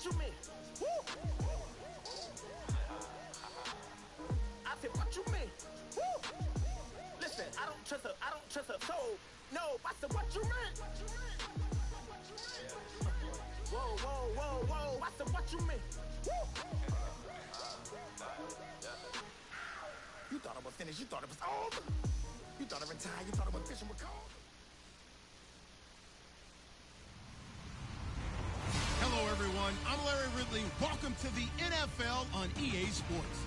what you mean? Woo! I said, what you mean? Woo! Listen, I don't trust a soul. No, I said, what you mean? Whoa, whoa, whoa, whoa. I said, what you mean? Woo! You thought it was finished. You thought it was over. You thought it was retired. You thought it was fishing with cold. Hello, everyone. I'm Larry Ridley. Welcome to the NFL on EA Sports.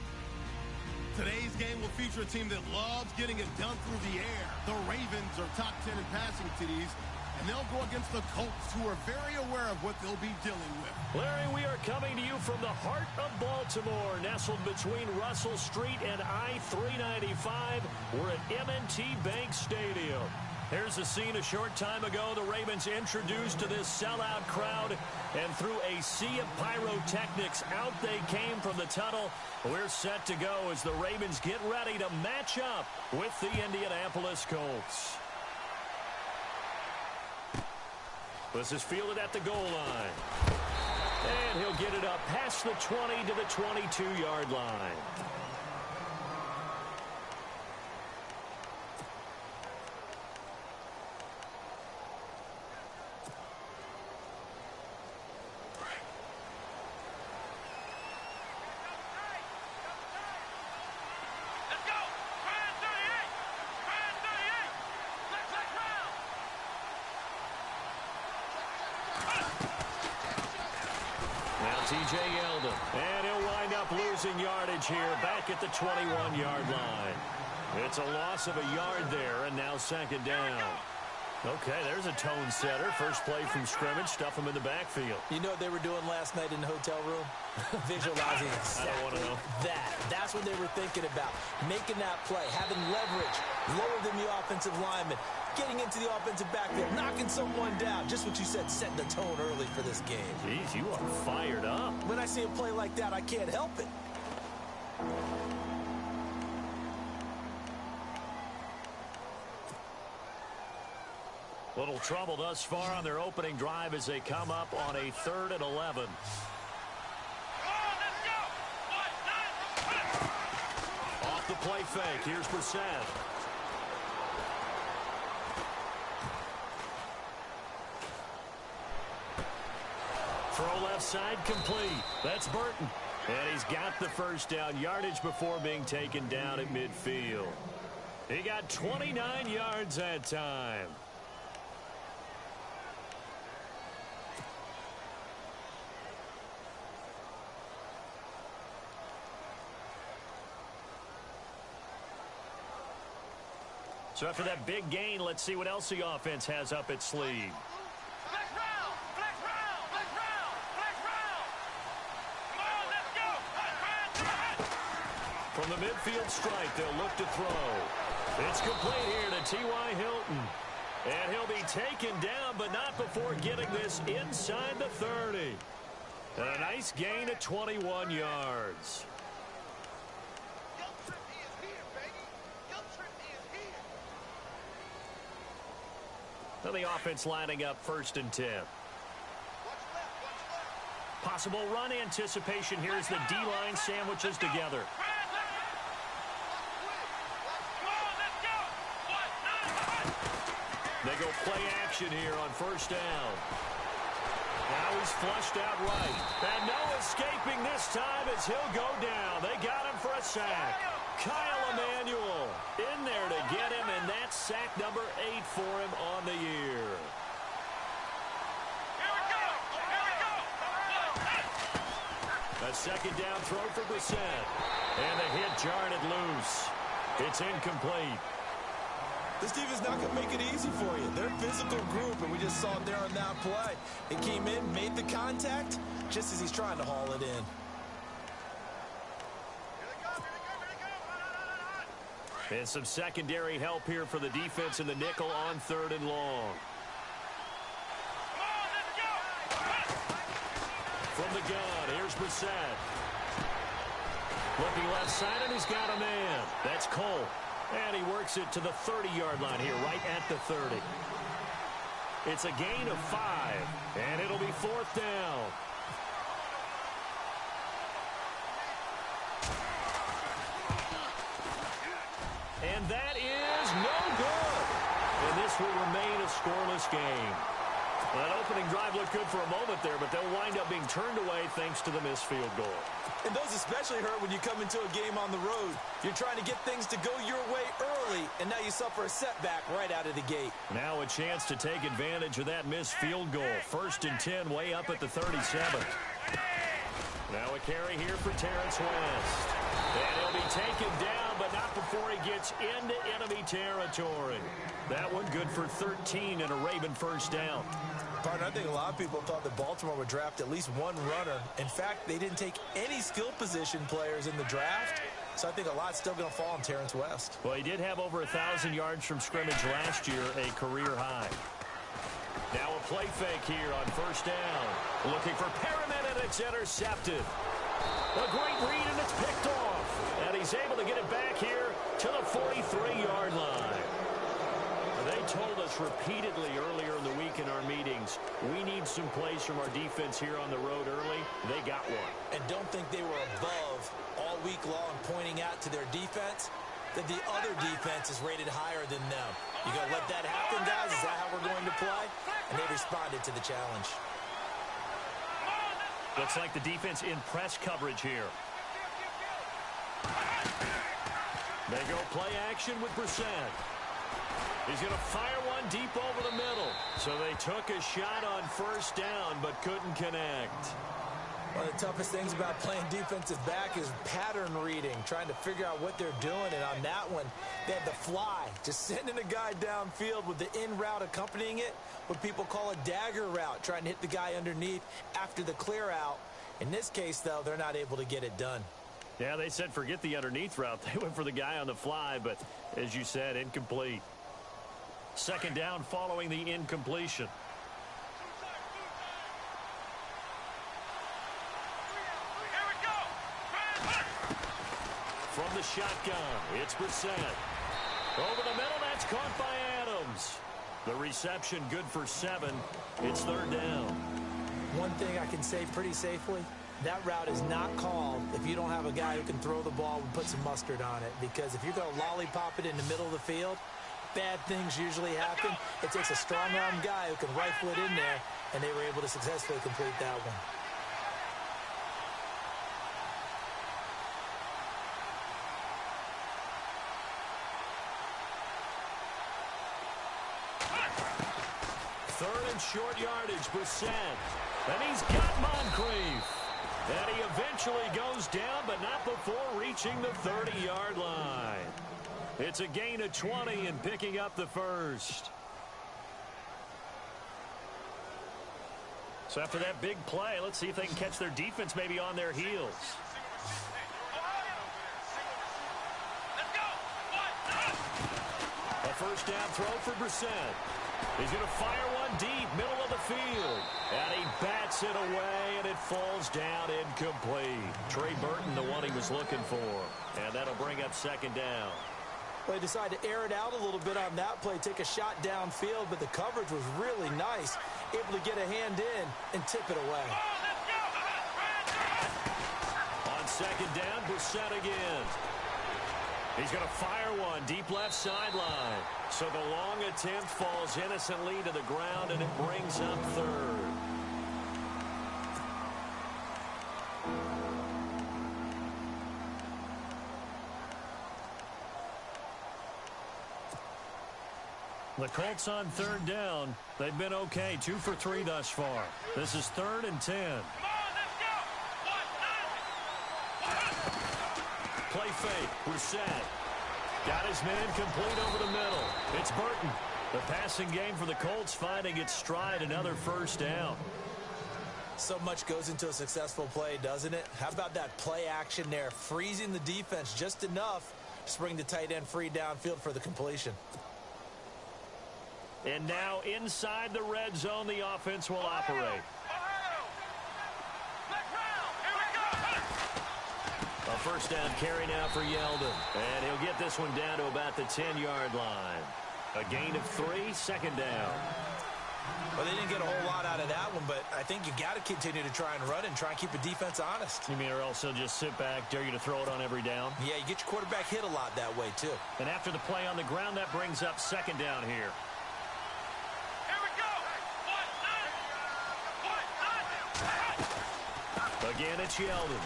Today's game will feature a team that loves getting it done through the air. The Ravens are top 10 in passing TDs, and they'll go against the Colts, who are very aware of what they'll be dealing with. Larry, we are coming to you from the heart of Baltimore, nestled between Russell Street and I-395. We're at M&T Bank Stadium. Here's the scene a short time ago. The Ravens introduced to this sellout crowd, and through a sea of pyrotechnics, out they came from the tunnel. We're set to go as the Ravens get ready to match up with the Indianapolis Colts. This is fielded at the goal line. And he'll get it up past the 20 to the 22-yard line. TJ Yeldon, and he'll wind up losing yardage here back at the 21-yard line. It's a loss of a yard there, and now second down. Okay, there's a tone setter. First play from scrimmage, stuff him in the backfield. You know what they were doing last night in the hotel room? Visualizing exactly I don't want to know. that. That's what they were thinking about. Making that play, having leverage, lower than the offensive lineman, getting into the offensive backfield, knocking someone down. Just what you said, setting the tone early for this game. Jeez, you are fired up. When I see a play like that, I can't help it. Little trouble thus far on their opening drive as they come up on a 3rd and 11. Off the play fake. Here's Brissett. Throw left side complete. That's Burton. And he's got the first down. Yardage before being taken down at midfield. He got 29 yards that time. So after that big gain, let's see what else the offense has up its sleeve. From the midfield stripe, they'll look to throw. It's complete here to T.Y. Hilton. And he'll be taken down, but not before getting this inside the 30. And a nice gain of 21 yards. Now the offense lining up 1st and 10. Possible run anticipation here as the D-line sandwiches together. They go play action here on 1st down. Now he's flushed out right. And no escaping this time as he'll go down. They got him for a sack. Kyle Emanuel in there to get him, and that's sack number 8 for him on the year. A 2nd down throw for Brissett. And the hit jarred it loose. It's incomplete. This defense not going to make it easy for you. They're a physical group, and we just saw it there on that play. It came in, made the contact, just as he's trying to haul it in. And some secondary help here for the defense in the nickel on 3rd and long. From the gun, here's Brissett. Looking left side, and he's got a man. That's Cole. And he works it to the 30-yard line here, right at the 30. It's a gain of 5, and it'll be 4th down. And that is no good. And this will remain a scoreless game. That opening drive looked good for a moment there, but they'll wind up being turned away thanks to the missed field goal. And those especially hurt when you come into a game on the road. You're trying to get things to go your way early, and now you suffer a setback right out of the gate. Now a chance to take advantage of that missed field goal. 1st and 10, way up at the 37. Now a carry here for Terrence West. And he'll be taken down, but not before he gets into enemy territory. That one good for 13 and a Raven first down. Partner, I think a lot of people thought that Baltimore would draft at least one runner. In fact, they didn't take any skill position players in the draft. So I think a lot's still going to fall on Terrence West. Well, he did have over 1,000 yards from scrimmage last year, a career high. Now a play fake here on first down. Looking for Perriman, and it's intercepted. A great read, and it's picked off. And he's able to get it back here to the 43-yard line. They told us repeatedly earlier in the week in our meetings, we need some plays from our defense here on the road early. They got one. And don't think they were above all week long pointing out to their defense that the other defense is rated higher than them. You going to let that happen, guys? Is that how we're going to play? And they responded to the challenge. Looks like the defense in press coverage here. They go play action with Brissett. He's going to fire one deep over the middle. So they took a shot on first down, but couldn't connect. One of the toughest things about playing defensive back is pattern reading, trying to figure out what they're doing. And on that one, they had the fly, just sending a guy downfield with the in route accompanying it, what people call a dagger route, trying to hit the guy underneath after the clear out. In this case, though, they're not able to get it done. Yeah, they said forget the underneath route. They went for the guy on the fly, but as you said, incomplete. Second down following the incompletion. From the shotgun, it's Brissett. Over the middle, that's caught by Adams. The reception good for 7. It's third down. One thing I can say pretty safely, that route is not called if you don't have a guy who can throw the ball and put some mustard on it. Because if you're going to lollipop it in the middle of the field, bad things usually happen. It takes a strong-arm guy who can rifle it in there, and they were able to successfully complete that one. Third and short yardage, Brissett. And he's got Moncrief. And he eventually goes down, but not before reaching the 30-yard line. It's a gain of 20 and picking up the first. So after that big play, let's see if they can catch their defense maybe on their heels. A first down throw for Brissett. He's going to fire one deep, middle of the field. And he bats it away, and it falls down incomplete. Trey Burton, the one he was looking for. And that'll bring up second down. Well, they decided to air it out a little bit on that play, take a shot downfield, but the coverage was really nice. Able to get a hand in and tip it away. On second down, Brissett again. He's going to fire one deep left sideline. So the long attempt falls innocently to the ground, and it brings up third. The Colts on third down. They've been okay, 2 for 3 thus far. This is 3rd and 10. Play fake, Brissett. Got his man complete over the middle. It's Burton. The passing game for the Colts finding its stride, another first down. So much goes into a successful play, doesn't it? How about that play action there, freezing the defense just enough to bring the tight end free downfield for the completion. And now inside the red zone, the offense will operate. A first down carry now for Yeldon. And he'll get this one down to about the 10-yard line. A gain of 3, second down. Well, they didn't get a whole lot out of that one, but I think you got to continue to try and run and try and keep the defense honest. You mean or else they'll just sit back, dare you to throw it on every down? Yeah, you get your quarterback hit a lot that way, too. And after the play on the ground, that brings up second down here. Here we go. Again, it's Yeldon.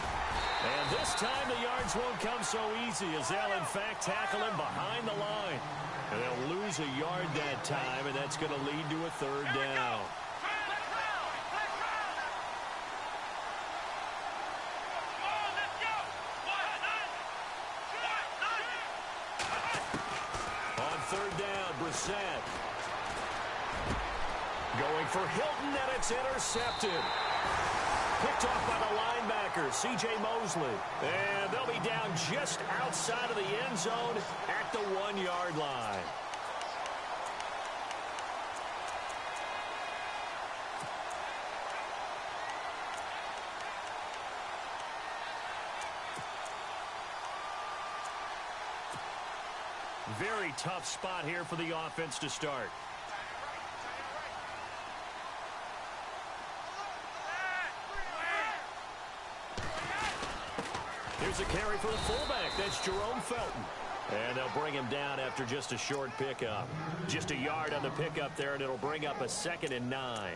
And this time the yards won't come so easy as they'll, in fact, tackle him behind the line. And they'll lose a yard that time, and that's going to lead to a third down. On third down, Brissett. Going for Hilton, and it's intercepted. Picked off by the linebacker, C.J. Mosley. And they'll be down just outside of the end zone at the 1-yard line. Very tough spot here for the offense to start. Here's a carry for the fullback. That's Jerome Felton. And they'll bring him down after just a short pickup. Just a yard on the pickup there, and it'll bring up a 2nd and 9.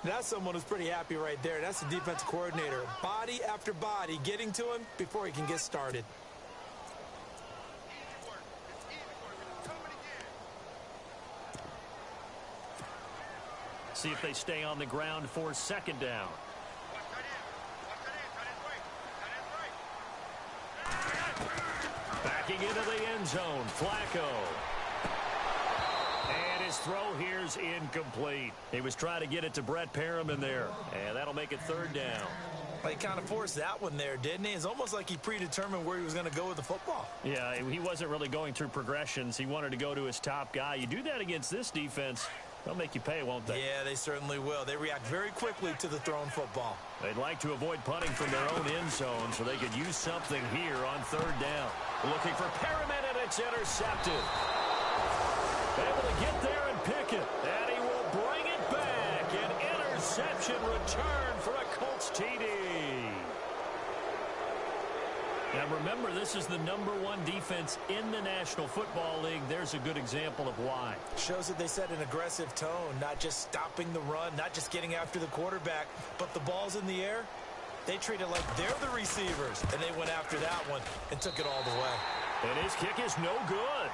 That's someone who's pretty happy right there. That's the defense coordinator. Body after body getting to him before he can get started. See if they stay on the ground for second down. Backing into the end zone, Flacco. And his throw here's incomplete. He was trying to get it to Brett Perriman there. And that'll make it third down. Well, he kind of forced that one there, didn't he? It's almost like he predetermined where he was going to go with the football. Yeah, he wasn't really going through progressions. He wanted to go to his top guy. You do that against this defense, they'll make you pay, won't they? Yeah, they certainly will. They react very quickly to the thrown football. They'd like to avoid punting from their own end zone so they could use something here on third down. Looking for Perriman, and it's intercepted. Able to get there and pick it. And he will bring it back. An interception return for a Colts TD. Now remember, this is the #1 defense in the National Football League. There's a good example of why. Shows that they set an aggressive tone, not just stopping the run, not just getting after the quarterback, but the ball's in the air. They treat it like they're the receivers, and they went after that one and took it all the way. And his kick is no good.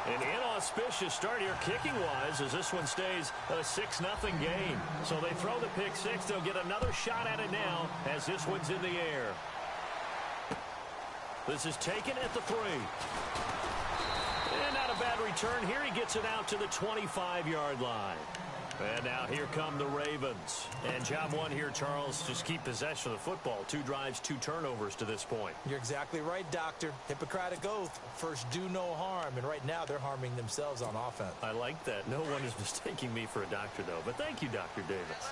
An inauspicious start here kicking-wise as this one stays a 6-0 game. So they throw the pick six. They'll get another shot at it now as this one's in the air. This is taken at the 3. And not a bad return here. He gets it out to the 25-yard line. And now here come the Ravens. And job one here, Charles, just keep possession of the football. 2 drives, 2 turnovers to this point. You're exactly right, Doctor. Hippocratic oath. First, do no harm. And right now, they're harming themselves on offense. I like that. No one is mistaking me for a doctor, though. But thank you, Dr. Davis.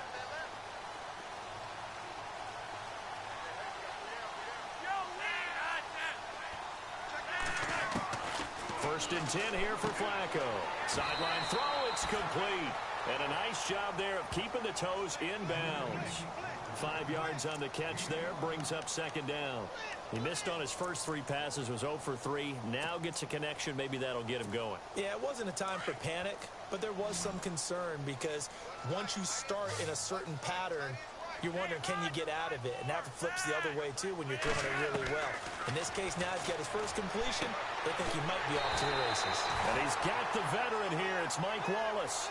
First and 10 here for Flacco. Sideline throw, it's complete. And a nice job there of keeping the toes in bounds. 5 yards on the catch there, brings up second down. He missed on his first 3 passes, was 0 for 3. Now gets a connection, maybe that'll get him going. Yeah, it wasn't a time for panic, but there was some concern because once you start in a certain pattern, you're wondering, can you get out of it? And that flips the other way, too, when you're throwing it really well. In this case, now he's got his first completion. They think he might be off to the races. And he's got the veteran here. It's Mike Wallace.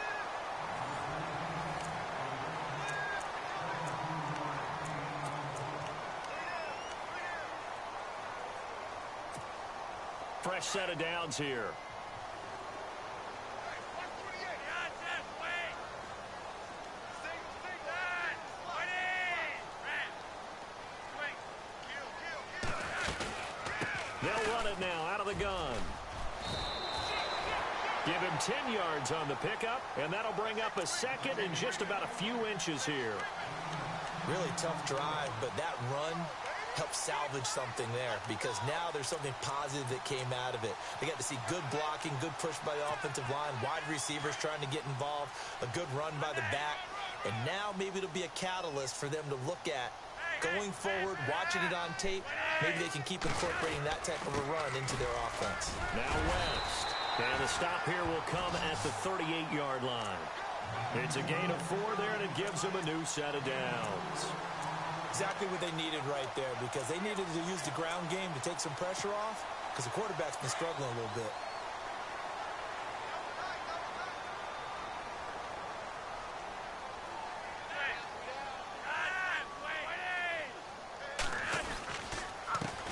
Fresh set of downs here. They'll run it now out of the gun. Give him 10 yards on the pickup, and that'll bring up a second and just about a few inches here. Really tough drive, but that run help salvage something there, because now there's something positive that came out of it. They got to see good blocking, good push by the offensive line, wide receivers trying to get involved, a good run by the back, and now maybe it'll be a catalyst for them to look at going forward, watching it on tape. Maybe they can keep incorporating that type of a run into their offense. Now West. And the stop here will come at the 38-yard line. It's a gain of 4 there, and it gives them a new set of downs. Exactly what they needed right there, because they needed to use the ground game to take some pressure off, because the quarterback's been struggling a little bit.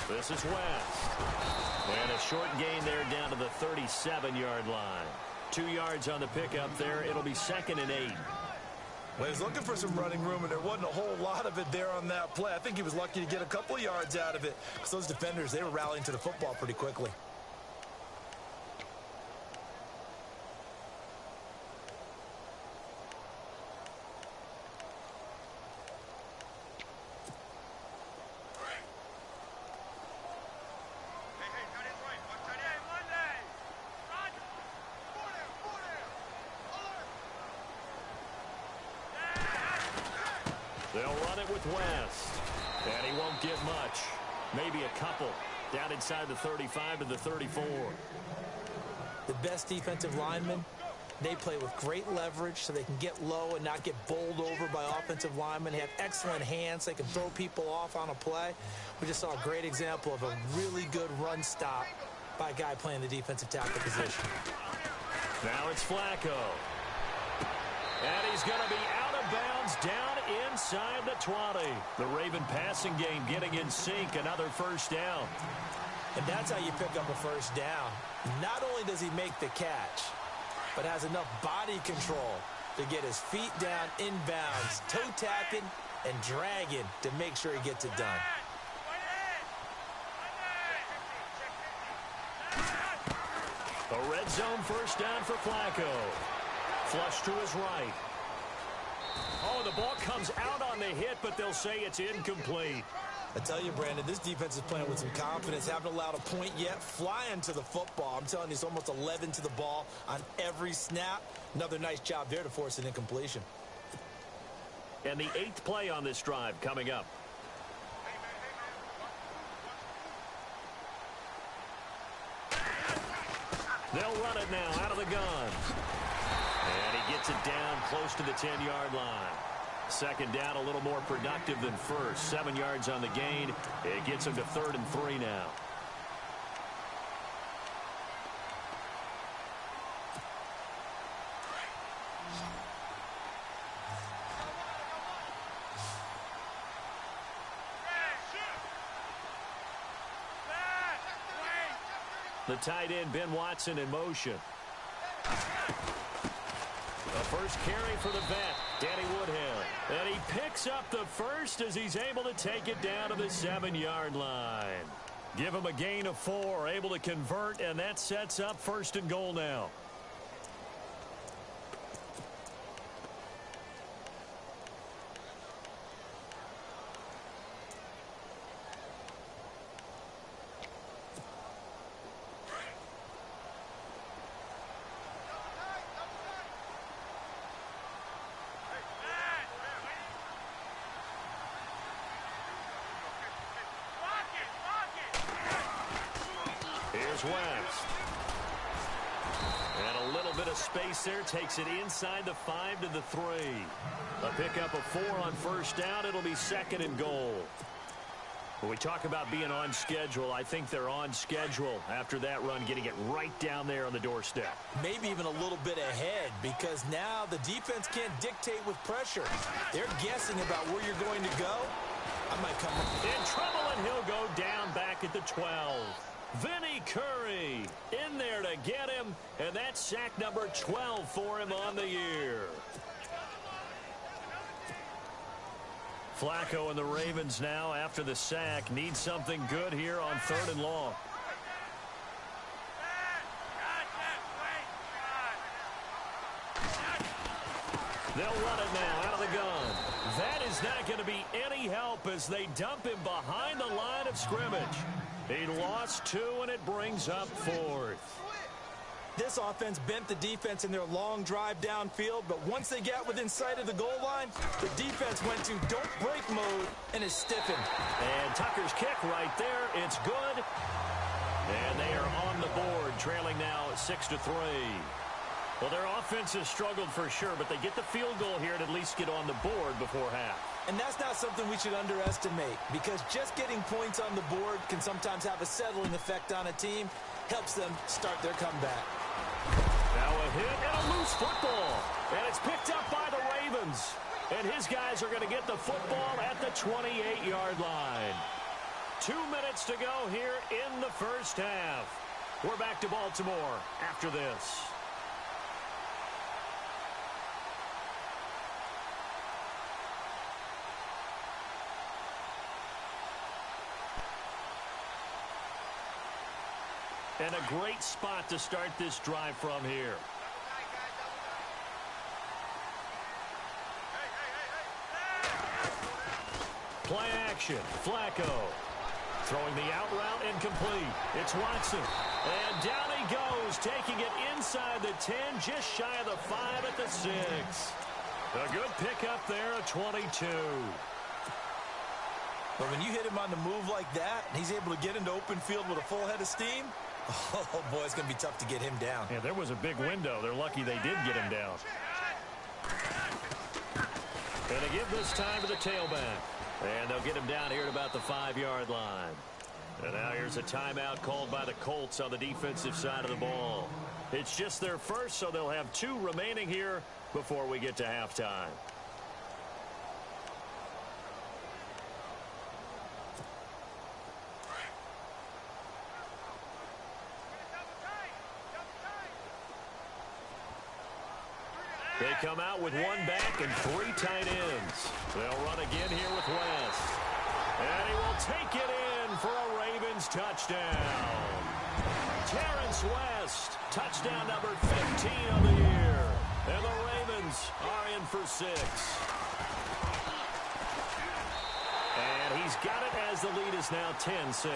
This is West. And a short gain there down to the 37-yard line. 2 yards on the pickup there. It'll be 2nd and 8. Well, he was looking for some running room, and there wasn't a whole lot of it there on that play. I think he was lucky to get a couple of yards out of it, because those defenders, they were rallying to the football pretty quickly. They'll run it with West. And he won't get much. Maybe a couple. Down inside the 35 to the 34. The best defensive linemen, they play with great leverage so they can get low and not get bowled over by offensive linemen. They have excellent hands. They can throw people off on a play. We just saw a great example of a really good run stop by a guy playing the defensive tackle position. Now it's Flacco. And he's going to be out of bounds down inside the 20. The Raven passing game getting in sync. Another first down. And that's how you pick up a first down. Not only does he make the catch, but has enough body control to get his feet down inbounds, toe tapping and dragging to make sure he gets it done. A red zone first down for Flacco. Flush to his right. Oh, the ball comes out on the hit, but they'll say it's incomplete. I tell you, Brandon, this defense is playing with some confidence. Haven't allowed a point yet. Flying to the football. I'm telling you, it's almost 11 to the ball on every snap. Another nice job there to force an incompletion. And the 8th play on this drive coming up. They'll run it now out of the gun. And he gets it down close to the 10-yard line. Second down, a little more productive than first. 7 yards on the gain. It gets him to 3rd and 3 now. The tight end, Ben Watson, in motion. The first carry for the vet, Danny Woodhill. And he picks up the first as he's able to take it down to the 7-yard line. Give him a gain of 4, able to convert, and that sets up 1st and goal now. Here's West. And a little bit of space there. Takes it inside the 5 to the 3. A pickup of 4 on first down. It'll be 2nd and goal. When we talk about being on schedule, I think they're on schedule after that run, getting it right down there on the doorstep. Maybe even a little bit ahead, because now the defense can't dictate with pressure. They're guessing about where you're going to go. I might come in trouble, and he'll go down back at the 12. Vinny Curry in there to get him, and that's sack number 12 for him on the year. Flacco and the Ravens now, after the sack, need something good here on 3rd and long. They'll run it now out of the gun. That is not going to be any help as they dump him behind the line of scrimmage. He lost 2, and it brings up 4th. This offense bent the defense in their long drive downfield, but once they got within sight of the goal line, the defense went to don't break mode and is stiffened. And Tucker's kick right there. It's good. And they are on the board, trailing now 6-3. Well, their offense has struggled for sure, but they get the field goal here and at least get on the board before half. And that's not something we should underestimate, because just getting points on the board can sometimes have a settling effect on a team, helps them start their comeback. Now a hit and a loose football. And it's picked up by the Ravens. And his guys are going to get the football at the 28-yard line. 2 minutes to go here in the first half. We're back to Baltimore after this. And a great spot to start this drive from here. Play action. Flacco. Throwing the out route incomplete. It's Watson. And down he goes, taking it inside the 10, just shy of the 5 at the 6. A good pickup there, a 22. But when you hit him on the move like that, and he's able to get into open field with a full head of steam, oh, boy, it's going to be tough to get him down. Yeah, there was a big window. They're lucky they did get him down. And they give this time to the tailback. And they'll get him down here at about the 5-yard line. And now here's a timeout called by the Colts on the defensive side of the ball. It's just their first, so they'll have 2 remaining here before we get to halftime. They come out with 1 back and 3 tight ends. They'll run again here with West. And he will take it in for a Ravens touchdown. Terrence West, touchdown number 15 of the year. And the Ravens are in for 6. And he's got it as the lead is now 10-6.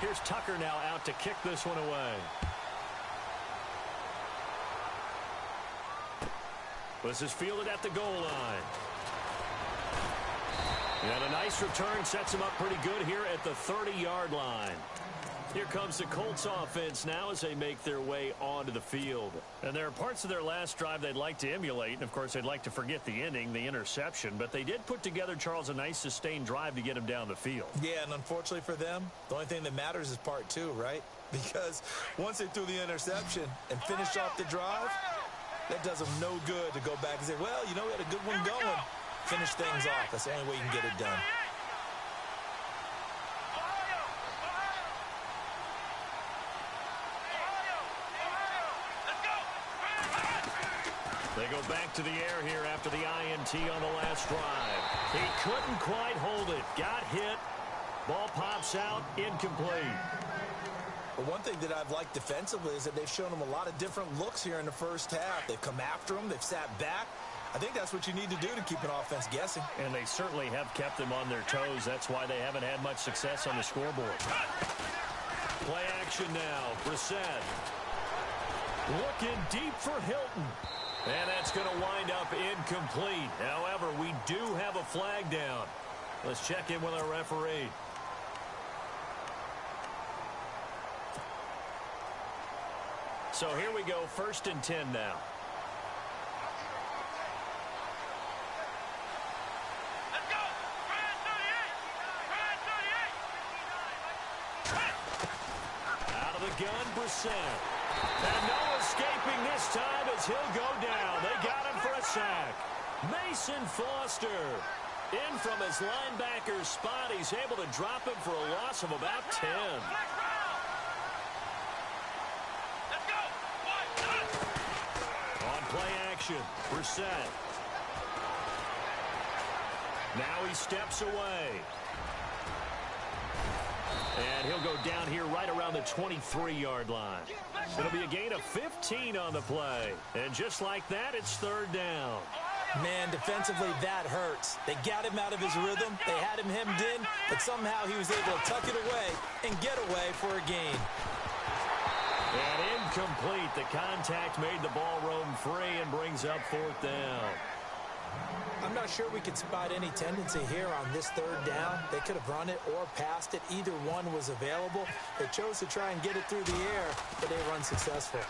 Here's Tucker now out to kick this one away. This is fielded at the goal line. And a nice return sets him up pretty good here at the 30-yard line. Here comes the Colts offense now as they make their way onto the field. And there are parts of their last drive they'd like to emulate. And, of course, they'd like to forget the ending, the interception. But they did put together, Charles, a nice sustained drive to get him down the field. Yeah, and unfortunately for them, the only thing that matters is part 2, right? Because once they threw the interception and finished off the drive, that does them no good to go back and say, well, you know, we had a good one going. Finish things off. That's the only way you can get it done. They go back to the air here after the INT on the last drive. He couldn't quite hold it. Got hit. Ball pops out. Incomplete. But one thing that I've liked defensively is that they've shown him a lot of different looks here in the first half. They've come after him. They've sat back. I think that's what you need to do to keep an offense guessing. And they certainly have kept them on their toes. That's why they haven't had much success on the scoreboard. Play action now. Brissett. Looking deep for Hilton. And that's going to wind up incomplete. However, we do have a flag down. Let's check in with our referee. So here we go, 1st and 10 now. Let's go! Brad 38! Out of the gun, Brissett. And no escaping this time as he'll go down. They got him for a sack. Mason Foster in from his linebacker spot. He's able to drop him for a loss of about 10. Let's go! On play action, Brissett. Now he steps away. And he'll go down here right around the 23-yard line. It'll be a gain of 15 on the play. And just like that, it's third down. Man, defensively, that hurts. They got him out of his rhythm. They had him hemmed in, but somehow he was able to tuck it away and get away for a gain. And incomplete. The contact made the ball roam free and brings up fourth down. I'm not sure we could spot any tendency here on this third down. They could have run it or passed it. Either one was available. They chose to try and get it through the air, but they were unsuccessful.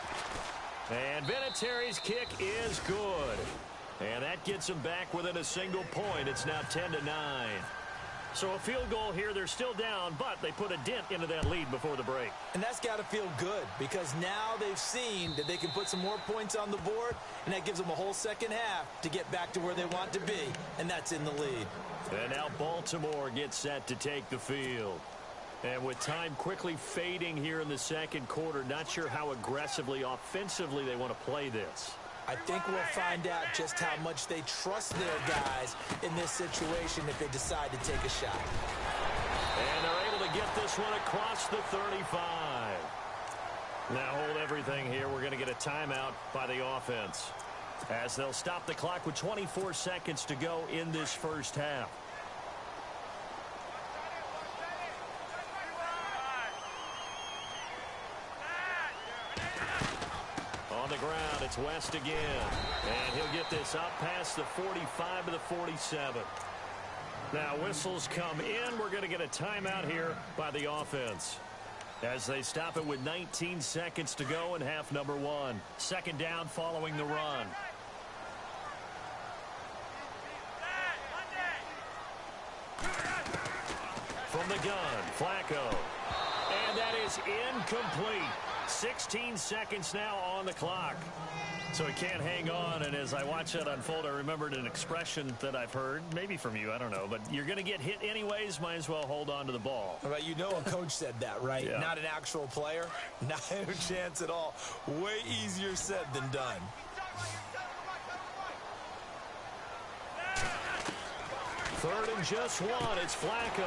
And Vinatieri's kick is good. And that gets them back within a single point. It's now 10-9. So a field goal here. They're still down, but they put a dent into that lead before the break. And that's got to feel good because now they've seen that they can put some more points on the board, and that gives them a whole second half to get back to where they want to be, and that's in the lead. And now Baltimore gets set to take the field. And with time quickly fading here in the second quarter, not sure how aggressively, offensively they want to play this. I think we'll find out just how much they trust their guys in this situation if they decide to take a shot. And they're able to get this one across the 35. Now hold everything here. We're going to get a timeout by the offense, as they'll stop the clock with 24 seconds to go in this first half. On the ground, it's West again. And he'll get this up past the 45 to the 47. Now whistles come in. We're going to get a timeout here by the offense, as they stop it with 19 seconds to go in half number one. Second down following the run. From the gun, Flacco. And that is incomplete. 16 seconds now on the clock. So he can't hang on, and as I watch that unfold, I remembered an expression that I've heard, maybe from you, I don't know, but you're going to get hit anyways, might as well hold on to the ball. But you know a coach said that, right? Yeah. Not an actual player. Not a chance at all. Way easier said than done. Third and just one, it's Flacco.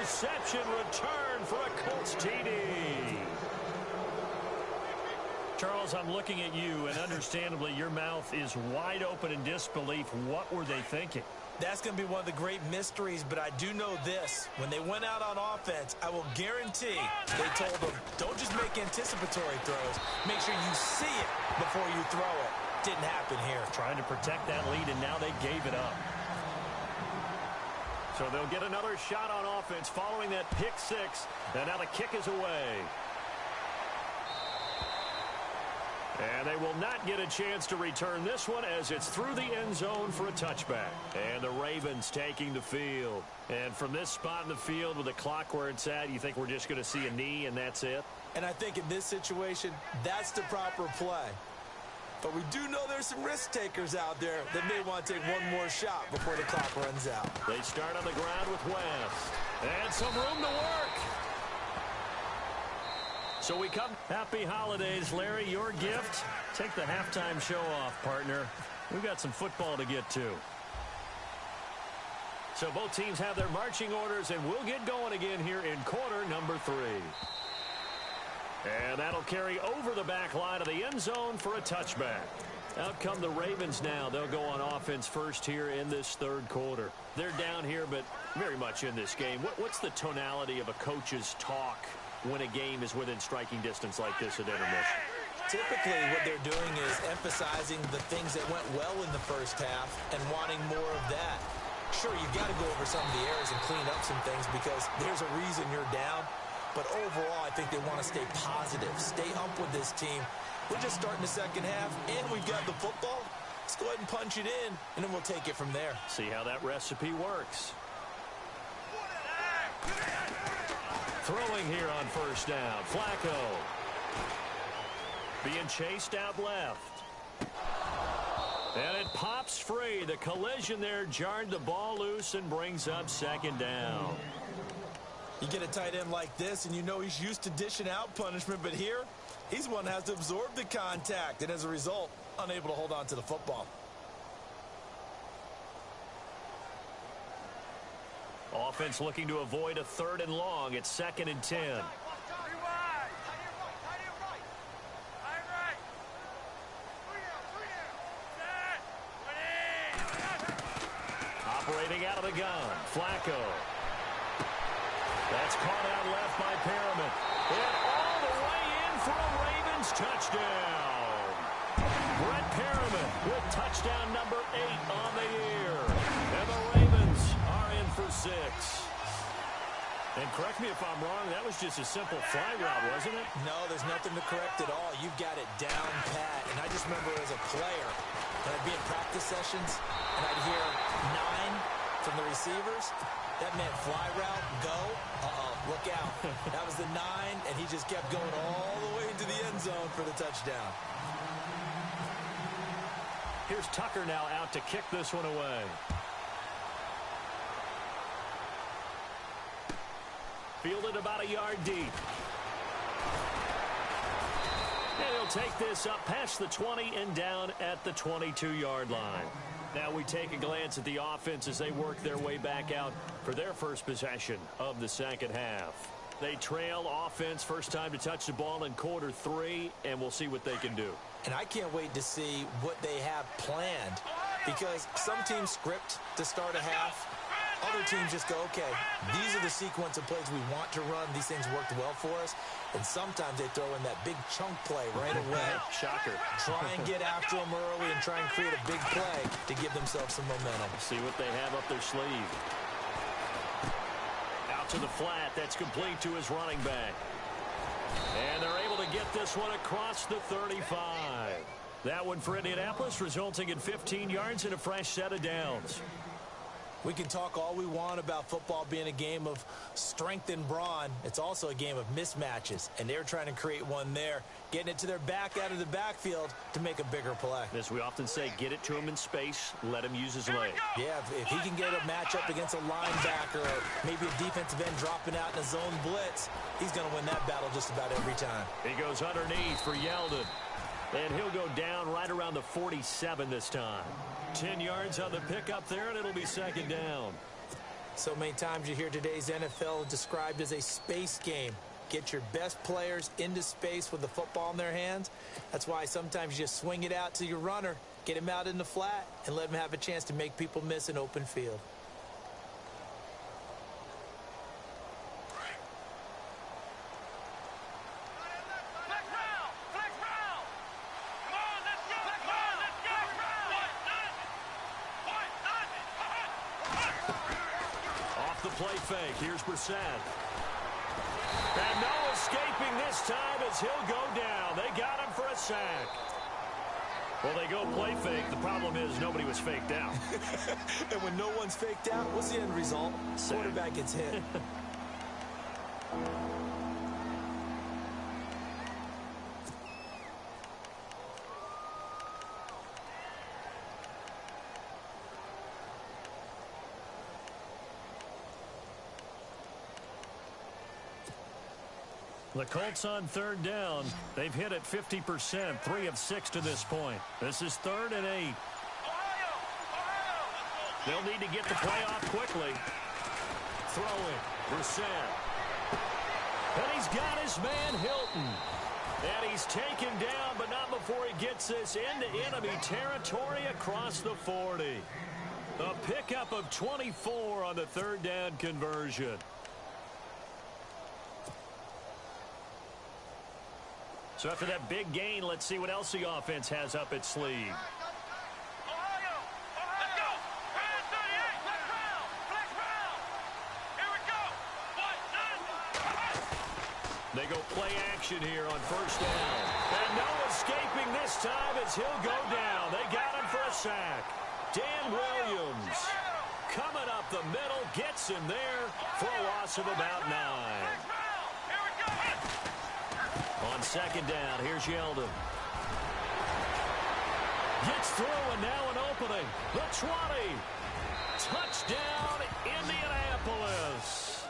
Interception return for a Colts TD. Charles, I'm looking at you, and understandably your mouth is wide open in disbelief. What were they thinking? That's going to be one of the great mysteries, but I do know this. When they went out on offense, I will guarantee they told them, don't just make anticipatory throws. Make sure you see it before you throw it. Didn't happen here. Trying to protect that lead, and now they gave it up. So they'll get another shot on offense following that pick six. And now the kick is away. And they will not get a chance to return this one, as it's through the end zone for a touchback. And the Ravens taking the field. And from this spot in the field with the clock where it's at, you think we're just going to see a knee and that's it? And I think in this situation, that's the proper play. But we do know there's some risk takers out there that may want to take one more shot before the clock runs out. They start on the ground with West. And some room to work. So we come. Happy holidays, Larry. Your gift. Take the halftime show off, partner. We've got some football to get to. So both teams have their marching orders, and we'll get going again here in quarter number 3. And that'll carry over the back line of the end zone for a touchback. Out come the Ravens now. They'll go on offense first here in this third quarter. They're down here, but very much in this game. What's the tonality of a coach's talk when a game is within striking distance like this at intermission? Typically, what they're doing is emphasizing the things that went well in the first half and wanting more of that. Sure, you've got to go over some of the errors and clean up some things because there's a reason you're down. But overall, I think they want to stay positive, stay up with this team. We're just starting the second half, and we've got the football. Let's go ahead and punch it in, and then we'll take it from there. See how that recipe works. Throwing here on first down, Flacco. Being chased out left. And it pops free. The collision there jarred the ball loose and brings up second down. You get a tight end like this, and you know he's used to dishing out punishment, but here, He's the one that has to absorb the contact, and as a result, unable to hold on to the football. Offense looking to avoid a 3rd and long. It's 2nd and 10. Operating out of the gun, Flacco. That's caught out left by Perriman. And all the way in for a Ravens touchdown. Brett Perriman with touchdown number 8 on the year. And the Ravens are in for 6. And correct me if I'm wrong, that was just a simple fly route, wasn't it? No, there's nothing to correct at all. You've got it down pat. And I just remember as a player, when I'd be in practice sessions, and I'd hear 9 from the receivers, that meant fly route, go, look out. That was the 9, and he just kept going all the way into the end zone for the touchdown. Here's Tucker now out to kick this one away. Fielded about a yard deep. And he'll take this up past the 20 and down at the 22-yard line. Now we take a glance at the offense as they work their way back out for their first possession of the second half. They trail offense, first time to touch the ball in quarter 3, and we'll see what they can do. And I can't wait to see what they have planned, because some teams script to start a half. Other teams just go, okay, these are the sequence of plays we want to run. These things worked well for us. And sometimes they throw in that big chunk play right away. Shocker. Try and get after them early and try and create a big play to give themselves some momentum. See what they have up their sleeve. Out to the flat. That's complete to his running back. And they're able to get this one across the 35. That one for Indianapolis, resulting in 15 yards and a fresh set of downs. We can talk all we want about football being a game of strength and brawn. It's also a game of mismatches, and they're trying to create one there, getting it to their back out of the backfield to make a bigger play. As we often say, get it to him in space, let him use his leg. Yeah, if he can get a matchup against a linebacker or maybe a defensive end dropping out in a zone blitz, he's going to win that battle just about every time. He goes underneath for Yeldon. And he'll go down right around the 47 this time. 10 yards on the pickup there, and it'll be second down. So many times you hear today's NFL described as a space game. Get your best players into space with the football in their hands. That's why sometimes you just swing it out to your runner, get him out in the flat, and let him have a chance to make people miss an open field. Play fake. Here's Brissett. And no escaping this time as he'll go down. They got him for a sack. Well, they go play fake. The problem is nobody was faked out. And when no one's faked out, what's the end result? Sack. Quarterback gets hit. The Colts on third down. They've hit it 50%, 3 of 6 to this point. This is 3rd and 8. They'll need to get the play off quickly. Throwing. Brissett. And he's got his man Hilton. And he's taken down, but not before he gets this into enemy territory across the 40. A pickup of 24 on the third down conversion. So after that big gain, let's see what else the offense has up its sleeve. They go play action here on first down. And no escaping this time as he'll go down. They got him for a sack. Dan Williams coming up the middle, gets him there for a loss of about 9. On second down, here's Yeldon. Gets through, and now an opening. The 20. Touchdown, Indianapolis.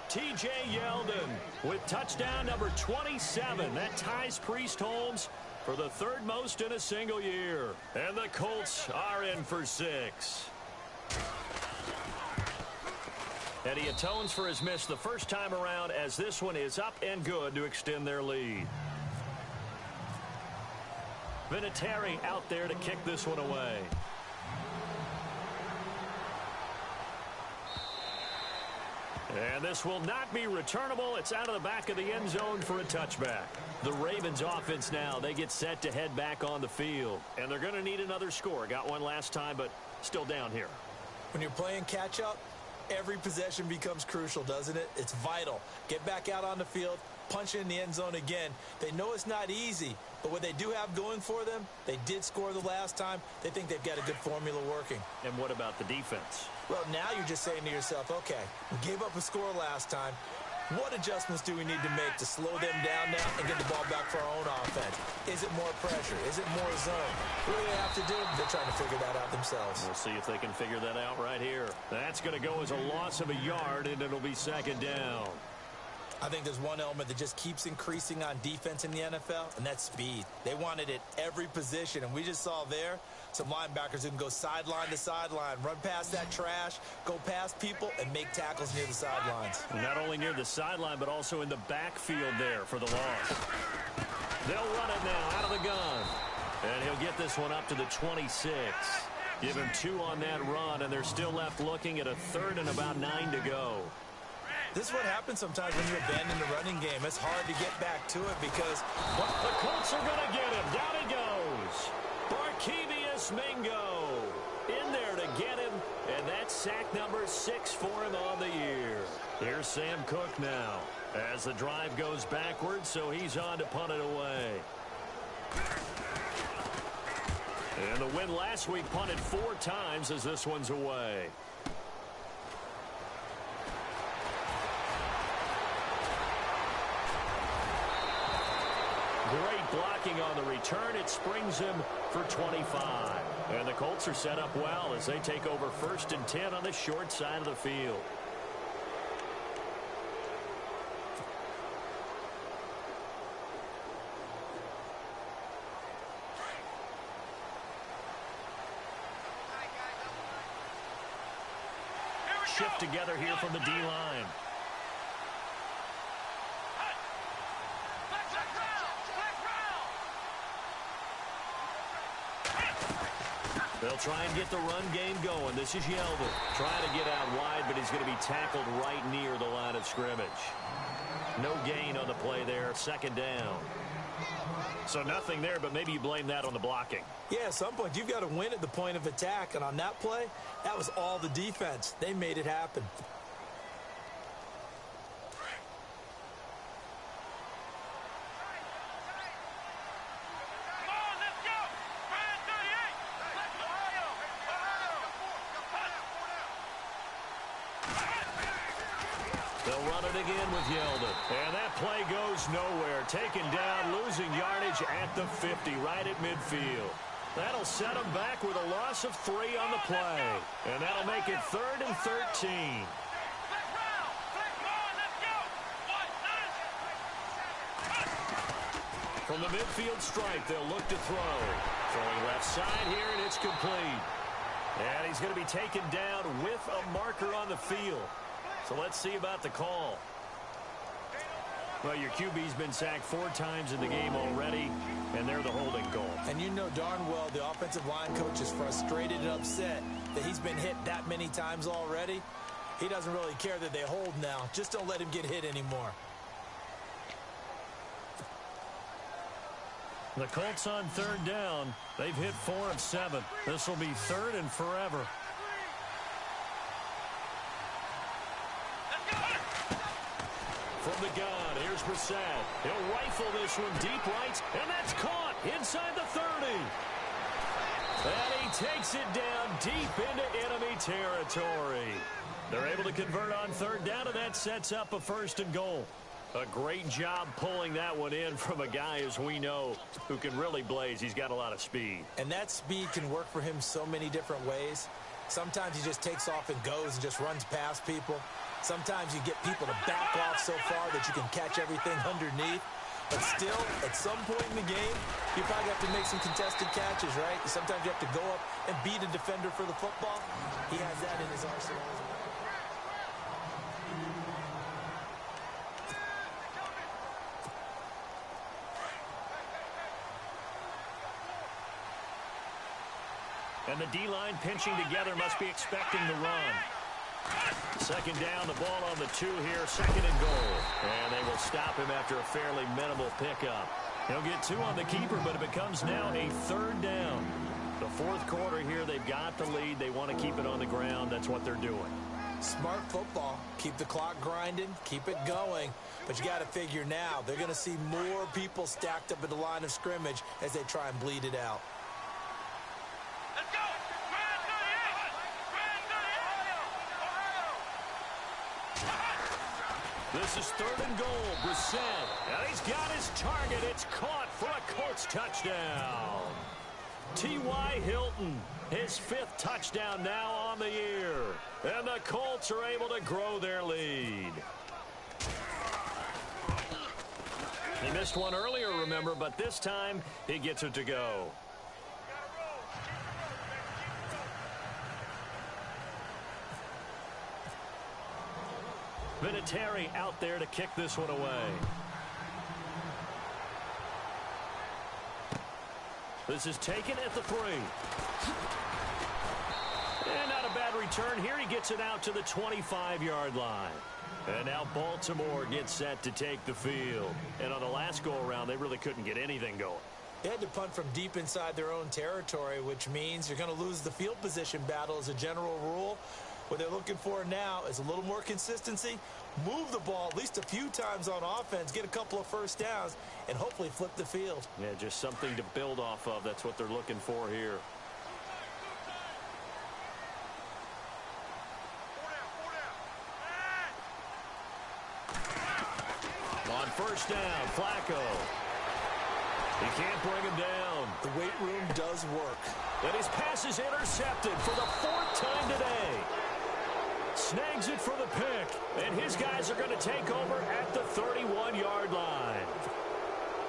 T.J. Yeldon with touchdown number 27. That ties Priest Holmes for the third most in a single year. And the Colts are in for 6. And he atones for his miss the first time around, as this one is up and good to extend their lead. Vinatieri out there to kick this one away. And this will not be returnable. It's out of the back of the end zone for a touchback. The Ravens offense now, they get set to head back on the field. And they're going to need another score. Got one last time, but still down here. When you're playing catch-up, every possession becomes crucial, doesn't it? It's vital. Get back out on the field, punch in the end zone again. They know it's not easy, but what they do have going for them, they did score the last time. They think they've got a good formula working. And what about the defense? Well, now you're just saying to yourself, okay, we gave up a score last time. What adjustments do we need to make to slow them down now and get the ball back for our own offense? Is it more pressure? Is it more zone? What do they have to do? They're trying to figure that out themselves. We'll see if they can figure that out right here. That's going to go as a loss of a yard, and it'll be second down. I think there's one element that just keeps increasing on defense in the NFL, and that's speed. They want it at every position, and we just saw there some linebackers who can go sideline to sideline, run past that trash, go past people, and make tackles near the sidelines. Not only near the sideline, but also in the backfield there for the loss. They'll run it now out of the gun. And he'll get this one up to the 26. Give him 2 on that run, and they're still left looking at a third and about 9 to go. This is what happens sometimes when you abandon the running game. It's hard to get back to it because the Colts are going to get him. Down he goes. Barkevius Mingo in there to get him, and that's sack number 6 for him on the year. Here's Sam Cook now as the drive goes backwards, so he's on to punt it away. And the win last week punted 4 times as this one's away. Great blocking on the return. It springs him for 25. And the Colts are set up well as they take over 1st and 10 on the short side of the field. Shift together here from the D-line. They'll try and get the run game going. This is Yeldon trying to get out wide, but he's going to be tackled right near the line of scrimmage. No gain on the play there. Second down. So nothing there, but maybe you blame that on the blocking. Yeah, at some point you've got to win at the point of attack, and on that play, that was all the defense. They made it happen. They'll run it again with Yeldon. And that play goes nowhere. Taken down, losing yardage at the 50, right at midfield. That'll set them back with a loss of 3 on the play. And that'll make it 3rd and 13. From the midfield stripe, they'll look to throw. Throwing left side here, and it's complete. And he's going to be taken down with a marker on the field. So let's see about the call. Well, your QB's been sacked 4 times in the game already, and they're the holding goal. And you know darn well the offensive line coach is frustrated and upset that he's been hit that many times already. He doesn't really care that they hold now. Just don't let him get hit anymore. The Colts on 3rd down. They've hit 4 of 7. This will be 3rd and forever. From the gun, here's Brissett. He'll rifle this one deep right, and that's caught inside the 30. And he takes it down deep into enemy territory. They're able to convert on 3rd down, and that sets up a 1st and goal. A great job pulling that one in from a guy, as we know, who can really blaze. He's got a lot of speed. And that speed can work for him so many different ways. Sometimes he just takes off and goes and just runs past people. Sometimes you get people to back off so far that you can catch everything underneath. But still, at some point in the game, you probably have to make some contested catches, right? Sometimes you have to go up and beat a defender for the football. He has that in his arsenal. And the D-line pinching together must be expecting the run. Second down, the ball on the 2 here, second and goal. And they will stop him after a fairly minimal pickup. He'll get 2 on the keeper, but it becomes now a third down. The fourth quarter here, they've got the lead. They want to keep it on the ground. That's what they're doing. Smart football. Keep the clock grinding, keep it going. But you got to figure now, they're going to see more people stacked up at the line of scrimmage as they try and bleed it out. This is third and goal. Brissett. And he's got his target. It's caught for a Colts touchdown. T.Y. Hilton, his 5th touchdown now on the year. And the Colts are able to grow their lead. He missed one earlier, remember, but this time he gets it to go. Vinatieri out there to kick this one away. This is taken at the 3. And not a bad return here. He gets it out to the 25-yard line. And now Baltimore gets set to take the field. And on the last go-around, they really couldn't get anything going. They had to punt from deep inside their own territory, which means you're going to lose the field position battle as a general rule. What they're looking for now is a little more consistency, move the ball at least a few times on offense, get a couple of first downs, and hopefully flip the field. Yeah, just something to build off of. That's what they're looking for here. On first down, Flacco. He can't bring him down. The weight room does work. And his pass is intercepted for the 4th time today. Snags it for the pick, and his guys are going to take over at the 31-yard line.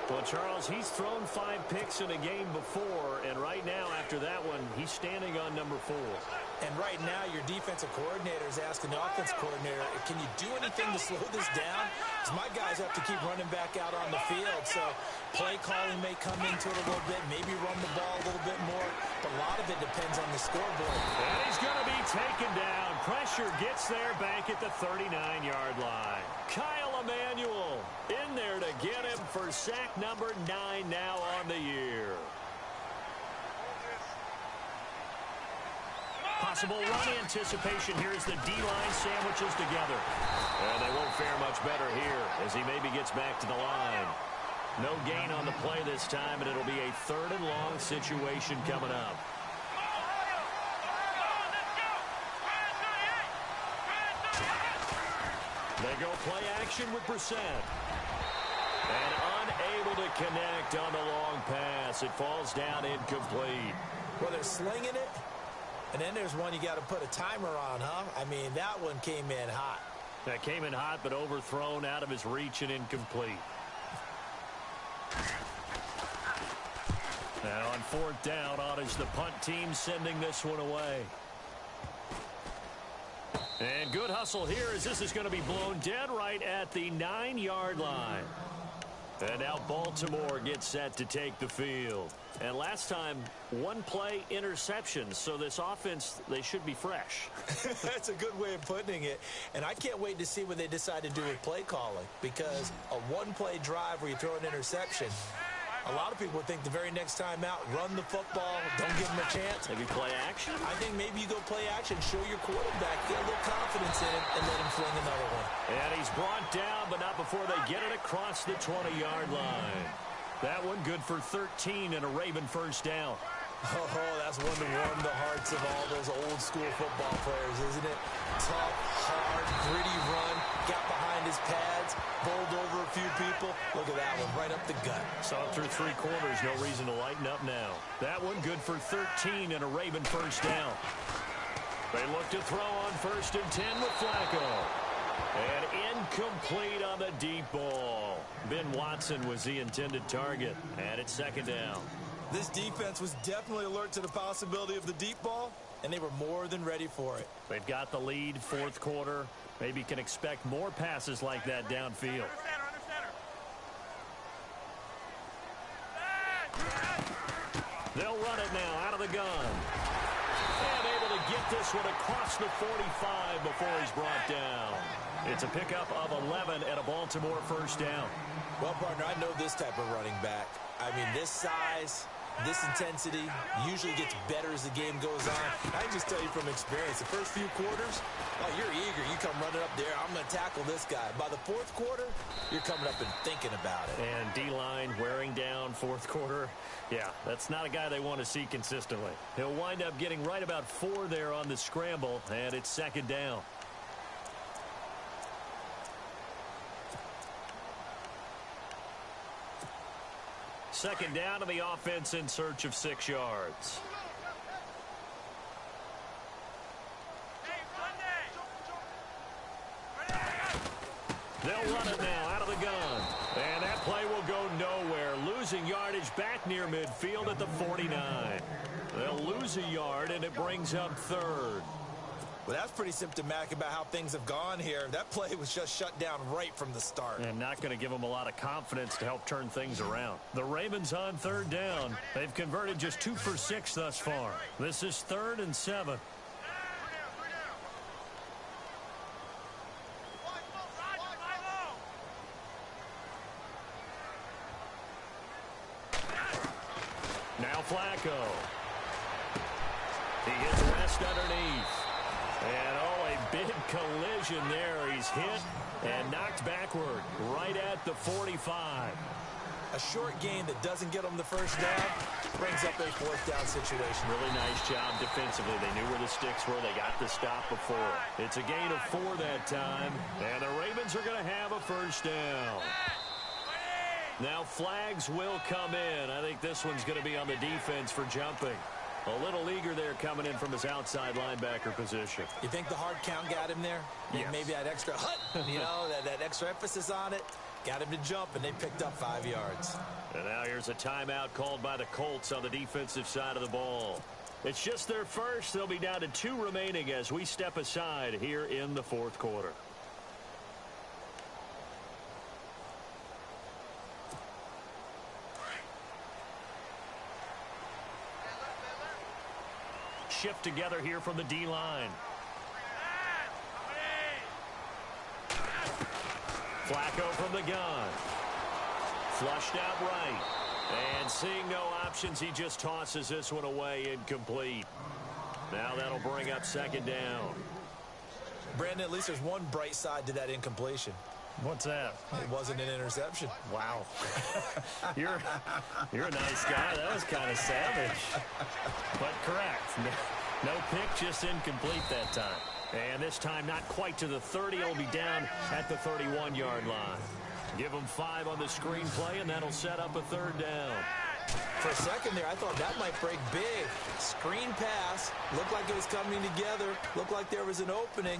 Well, Charles, he's thrown 5 picks in a game before, and right now, after that one, he's standing on number 4. And right now, your defensive coordinator is asking the offense coordinator, can you do anything to slow this down? Because my guys have to keep running back out on the field, so play calling may come into it a little bit, maybe run the ball a little bit more, but a lot of it depends on the scoreboard. And he's going to be taken down. Pressure gets there back at the 39-yard line. Kyle Emanuel in there to get him for sack number 9 now on the year. Possible run anticipation here as the D-line sandwiches together. And they won't fare much better here as he maybe gets back to the line. No gain on the play this time, and it'll be a 3rd and long situation coming up. They go play action with Brissett. And unable to connect on the long pass. It falls down incomplete. Well, they're slinging it. And then there's one you got to put a timer on, huh? I mean, that one came in hot. That came in hot, but overthrown out of his reach and incomplete. Now on 4th down, on is the punt team sending this one away. And good hustle here as this is going to be blown dead right at the 9-yard line. And now Baltimore gets set to take the field. And last time, 1 play interception. So this offense, they should be fresh. That's a good way of putting it. And I can't wait to see what they decide to do with play calling. Because a 1-play drive where you throw an interception, a lot of people would think the very next time out, run the football, don't give them a chance. Maybe play action? I think maybe you go play action, show your quarterback, get a little confidence in it, and let him fling another one. And he's brought down, but not before they get it across the 20-yard line. That one good for 13 and a Raven first down. Oh, that's one to warm the hearts of all those old school football players, isn't it? Tough, hard, gritty run, got behind his pads, bowled over a few people. Look at that one, right up the gut. Saw it through 3 quarters, no reason to lighten up now. That one good for 13 and a Raven first down. They look to throw on 1st and 10 with Flacco. And incomplete on the deep ball. Ben Watson was the intended target. And it's 2nd down. This defense was definitely alert to the possibility of the deep ball, and they were more than ready for it. They've got the lead, 4th quarter. Maybe can expect more passes like that downfield. They'll run it now out of the gun. And able to get this one across the 45 before he's brought down. It's a pickup of 11 and a Baltimore 1st down. Well, partner, I know this type of running back. I mean, this size, this intensity usually gets better as the game goes on. I can just tell you from experience, the first few quarters, oh, you're eager. You come running up there, I'm going to tackle this guy. By the 4th quarter, you're coming up and thinking about it. And D-line wearing down 4th quarter. Yeah, that's not a guy they want to see consistently. He'll wind up getting right about 4 there on the scramble, and it's 2nd down. Second down, and the offense in search of 6 yards. They'll run it now out of the gun. And that play will go nowhere. Losing yardage back near midfield at the 49. They'll lose a yard, and it brings up 3rd. Well, that's pretty symptomatic about how things have gone here. That play was just shut down right from the start. And not going to give them a lot of confidence to help turn things around. The Ravens on 3rd down. They've converted just 2 for 6 thus far. This is 3rd and 7. Now Flacco. He hits West underneath. And, oh, a big collision there. He's hit and knocked backward right at the 45. A short gain that doesn't get them the 1st down brings up a 4th down situation. Really nice job defensively. They knew where the sticks were. They got the stop before. It's a gain of 4 that time. And the Ravens are going to have a 1st down. Now flags will come in. I think this one's going to be on the defense for jumping. A little eager there coming in from his outside linebacker position. You think the hard count got him there? Yes. Maybe that extra that extra emphasis on it got him to jump, and they picked up 5 yards. And now here's a timeout called by the Colts on the defensive side of the ball. It's just their first. They'll be down to 2 remaining as we step aside here in the 4th quarter. Shift together here from the D-line. Flacco from the gun. Flushed out right. And seeing no options, he just tosses this one away incomplete. Now that'll bring up 2nd down. Brandon, at least there's one bright side to that incompletion. What's that? It wasn't an interception. Wow. You're a nice guy. That was kind of savage. But correct. No pick, just incomplete that time. And this time not quite to the 30. It'll be down at the 31-yard line. Give them 5 on the screenplay, and that'll set up a 3rd down. For a second there, I thought that might break big. Screen pass. Looked like it was coming together. Looked like there was an opening.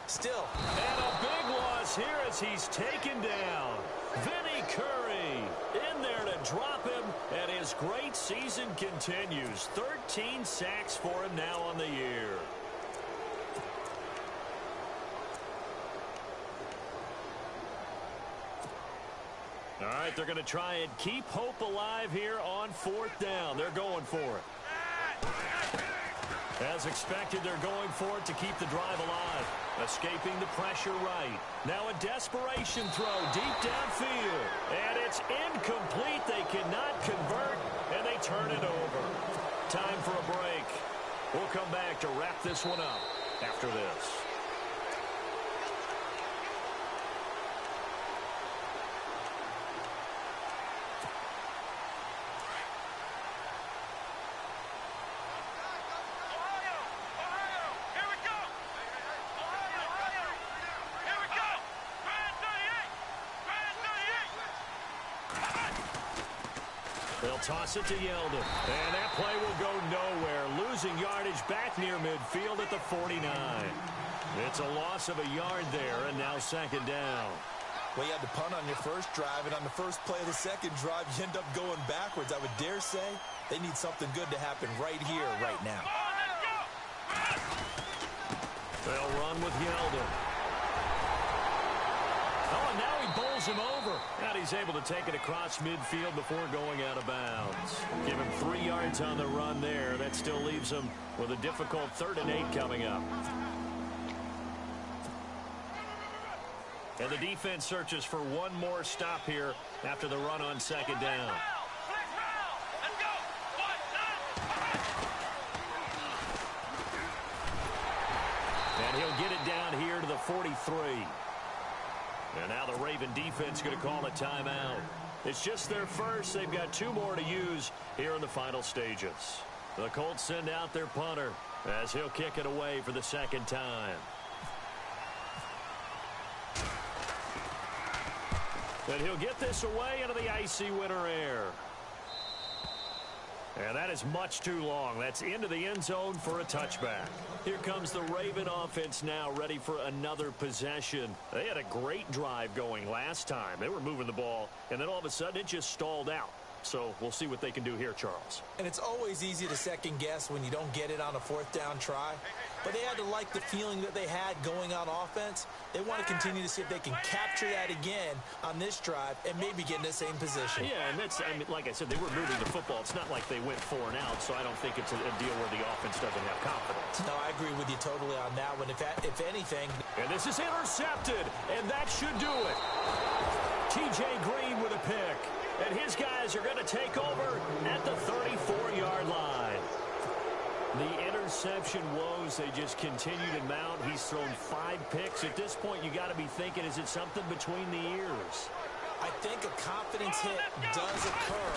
Still. And a big loss here as he's taken down. Vinny Curry in there to drop him, and his great season continues. 13 sacks for him now on the year. All right, they're going to try and keep hope alive here on 4th down. They're going for it. As expected, they're going for it to keep the drive alive. Escaping the pressure right. Now a desperation throw deep downfield. And it's incomplete. They cannot convert, and they turn it over. Time for a break. We'll come back to wrap this one up after this. They'll They'll toss it to Yeldon. And that play will go nowhere. Losing yardage back near midfield at the 49. It's a loss of a yard there, and now second down. Well, you had to punt on your first drive, and on the first play of the second drive, you end up going backwards. I would dare say they need something good to happen right here, right now. They'll run with Yeldon. Oh, and now he bowls him over. And he's able to take it across midfield before going out of bounds. Give him 3 yards on the run there. That still leaves him with a difficult 3rd and 8 coming up. And the defense searches for one more stop here after the run on second down. And he'll get it down here to the 43. And now the Raven defense going to call a timeout. It's just their first. They've got 2 more to use here in the final stages. The Colts send out their punter as he'll kick it away for the second time. And he'll get this away into the icy winter air. And that is much too long. That's into the end zone for a touchback. Here comes the Raven offense now, ready for another possession. They had a great drive going last time. They were moving the ball, and then all of a sudden it just stalled out. So we'll see what they can do here, Charles. And it's always easy to second guess when you don't get it on a 4th down try. But they had to like the feeling that they had going on offense. They want to continue to see if they can capture that again on this drive and maybe get in the same position. Yeah, and that's, I mean, like I said, they were moving the football. It's not like they went 4 and out, so I don't think it's a deal where the offense doesn't have confidence. No, I agree with you totally on that one. If anything. And this is intercepted, and that should do it. T.J. Green with a pick. And his guys are going to take over at the 34-yard line. The interception woes, they just continue to mount. He's thrown 5 picks. At this point, you got to be thinking, is it something between the ears? I think a confidence hit does occur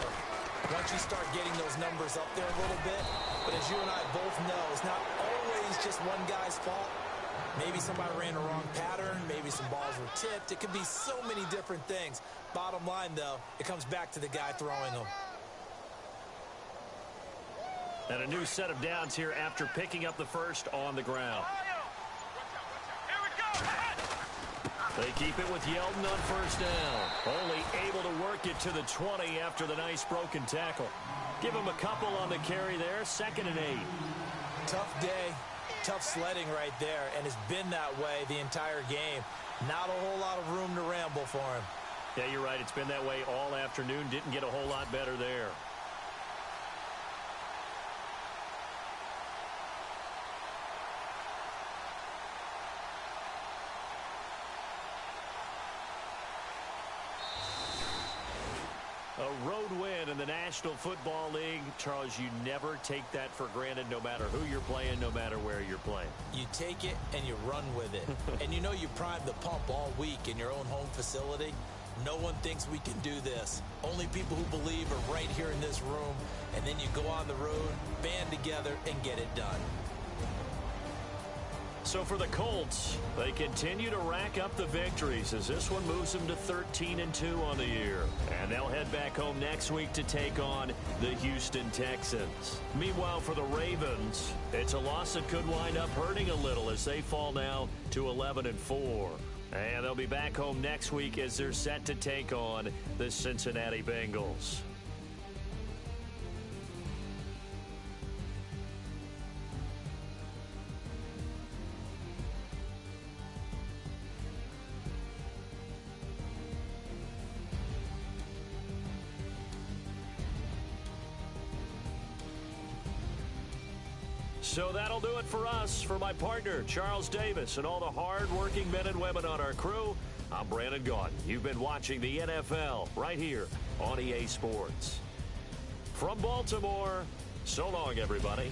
once you start getting those numbers up there a little bit. But as you and I both know, it's not always just one guy's fault. Maybe somebody ran a wrong pattern. Maybe some balls were tipped. It could be so many different things. Bottom line, though, it comes back to the guy throwing them. And a new set of downs here after picking up the first on the ground. They keep it with Yeldon on first down. Only able to work it to the 20 after the nice broken tackle. Give him a couple on the carry there. 2nd and 8. Tough day. Tough sledding right there, and it's been that way the entire game. Not a whole lot of room to ramble for him. Yeah, you're right. It's been that way all afternoon. Didn't get a whole lot better there. A road win in the National Football League. Charles, you never take that for granted no matter who you're playing, no matter where you're playing. You take it and you run with it. And you know you primed the pump all week in your own home facility. No one thinks we can do this. Only people who believe are right here in this room. And then you go on the road, band together, and get it done. So for the Colts, they continue to rack up the victories as this one moves them to 13-2 on the year. And they'll head back home next week to take on the Houston Texans. Meanwhile, for the Ravens, it's a loss that could wind up hurting a little as they fall now to 11-4. And they'll be back home next week as they're set to take on the Cincinnati Bengals. So that'll do it for us. For my partner, Charles Davis, and all the hard-working men and women on our crew, I'm Brandon Gaudin. You've been watching the NFL right here on EA Sports. From Baltimore, so long, everybody.